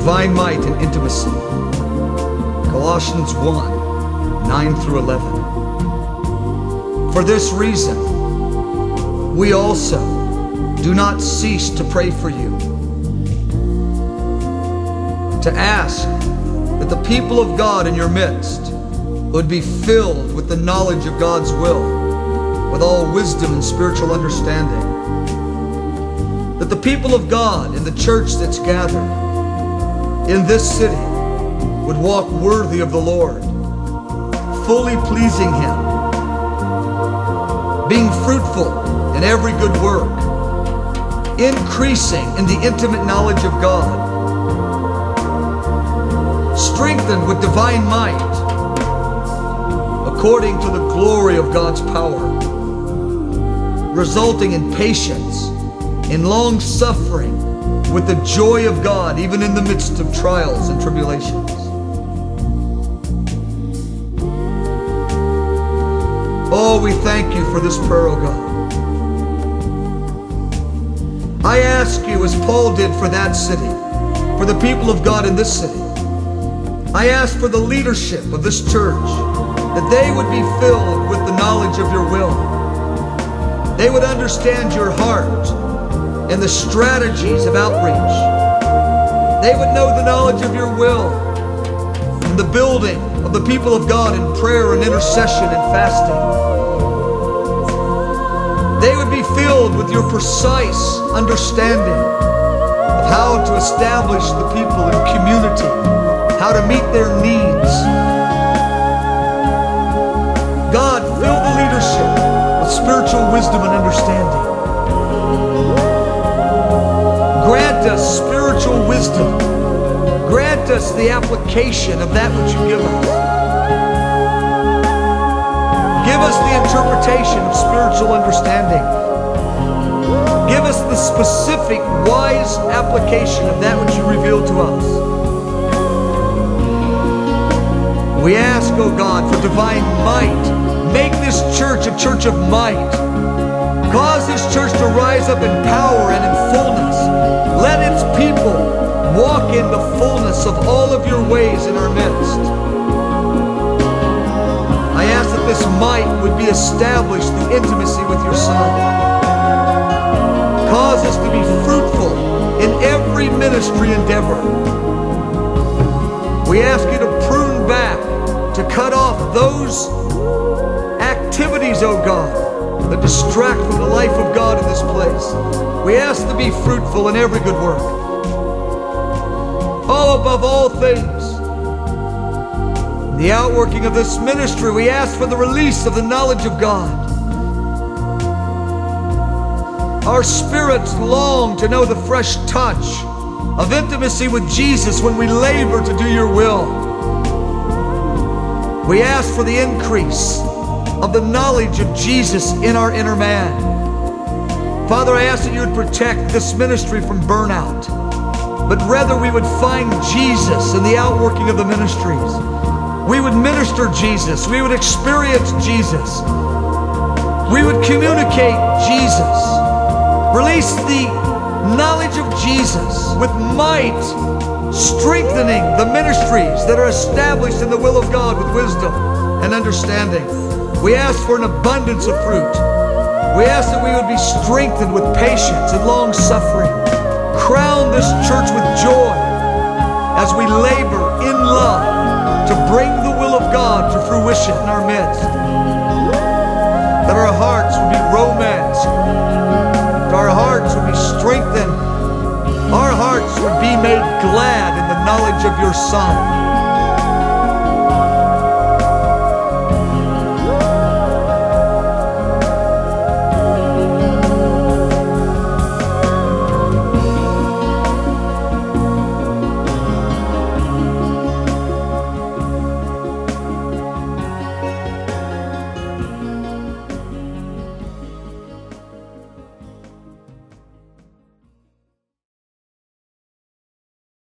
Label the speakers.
Speaker 1: divine might and intimacy. Colossians 1:9-11. For this reason, we also do not cease to pray for you, to ask that the people of God in your midst would be filled with the knowledge of God's will, with all wisdom and spiritual understanding. That the people of God in the church that's gathered in this city would walk worthy of the Lord, fully pleasing Him, being fruitful in every good work, increasing in the intimate knowledge of God, strengthened with divine might, according to the glory of God's power, resulting in patience, in long suffering, with the joy of God, even in the midst of trials and tribulations. Oh, we thank you for this prayer, oh God. I ask you, as Paul did for that city, for the people of God in this city, I ask for the leadership of this church, that they would be filled with the knowledge of your will. They would understand your heart and the strategies of outreach. They would know the knowledge of your will and the building of the people of God in prayer and intercession and fasting. They would be filled with your precise understanding of how to establish the people in community, how to meet their needs. God, fill the leadership with spiritual wisdom and understanding. Grant us spiritual wisdom. Grant us the application of that which you give us. Give us the interpretation of spiritual understanding. Give us the specific, wise application of that which you reveal to us. We ask, O God, for divine might. Make this church a church of might. Cause this church to rise up in power and in fullness. Let its people walk in the fullness of all of your ways in our midst. I ask that this might would be established through intimacy with your Son. Cause us to be fruitful in every ministry endeavor. We ask you to prune back, to cut off those activities, O God, that distract from the life of God in this place. We ask to be fruitful in every good work. Oh, above all things, in the outworking of this ministry, we ask for the release of the knowledge of God. Our spirits long to know the fresh touch of intimacy with Jesus when we labor to do your will. We ask for the increase of the knowledge of Jesus in our inner man. Father, I ask that you would protect this ministry from burnout, but rather we would find Jesus in the outworking of the ministries. We would minister Jesus. We would experience Jesus. We would communicate Jesus. Release the knowledge of Jesus with might, strengthening the ministries that are established in the will of God with wisdom and understanding. We ask for an abundance of fruit. We ask that we would be strengthened with patience and long suffering. Crown this church with joy as we labor in love to bring the will of God to fruition in our midst. That our hearts would be romanced. That our hearts would be strengthened. Our hearts would be made glad in the knowledge of your Son.